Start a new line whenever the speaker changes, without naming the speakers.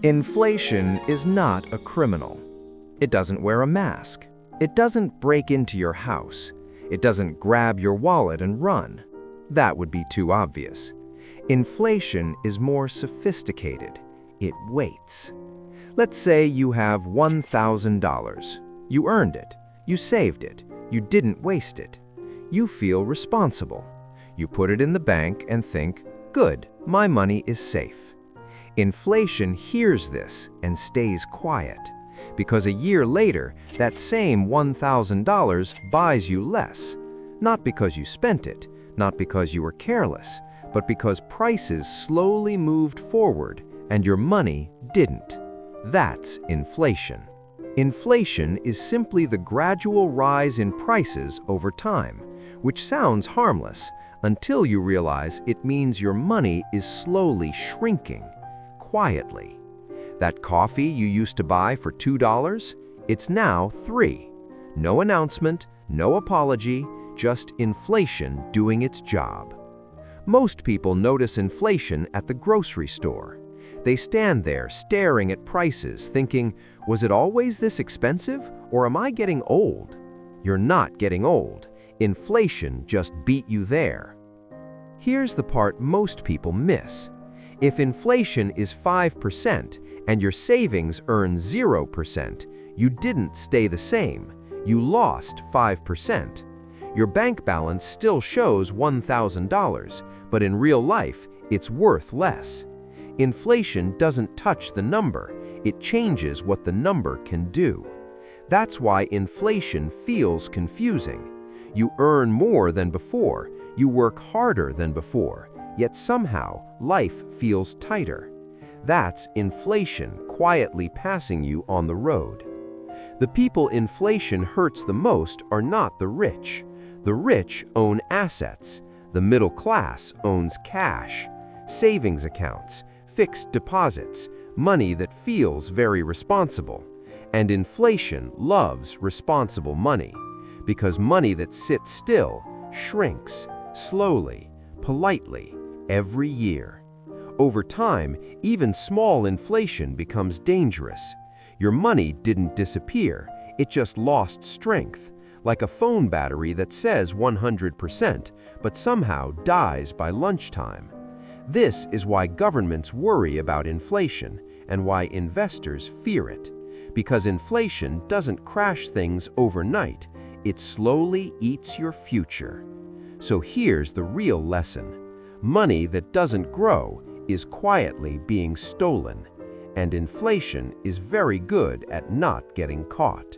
Inflation is not a criminal. It doesn't wear a mask. It doesn't break into your house. It doesn't grab your wallet and run. That would be too obvious. Inflation is more sophisticated. It waits. Let's say you have $1,000. You earned it. You saved it. You didn't waste it. You feel responsible. You put it in the bank and think, good, my money is safe. Inflation hears this and stays quiet, because a year later, that same $1,000 buys you less, not because you spent it, not because you were careless, but because prices slowly moved forward and your money didn't. That's inflation. Inflation is simply the gradual rise in prices over time, which sounds harmless until you realize it means your money is slowly shrinking. Quietly. That coffee you used to buy for $2, it's now $3. No announcement, no apology, just inflation doing its job. Most people notice inflation at the grocery store. They stand there staring at prices thinking, was it always this expensive or am I getting old? You're not getting old. Inflation just beat you there. Here's the part most people miss. If inflation is 5% and your savings earn 0%, you didn't stay the same. You lost 5%. Your bank balance still shows $1,000, but in real life, it's worth less. Inflation doesn't touch the number, it changes what the number can do. That's why inflation feels confusing. You earn more than before, you work harder than before, yet somehow life feels tighter. That's inflation quietly passing you on the road. The people inflation hurts the most are not the rich. The rich own assets. The middle class owns cash, savings accounts, fixed deposits, money that feels very responsible. And inflation loves responsible money, because money that sits still shrinks slowly, politely, every year. Over time, even small inflation becomes dangerous. Your money didn't disappear, it just lost strength, like a phone battery that says 100% but somehow dies by lunchtime. This is why governments worry about inflation and why investors fear it. Because inflation doesn't crash things overnight, it slowly eats your future. So here's the real lesson. Money that doesn't grow is quietly being stolen, and inflation is very good at not getting caught.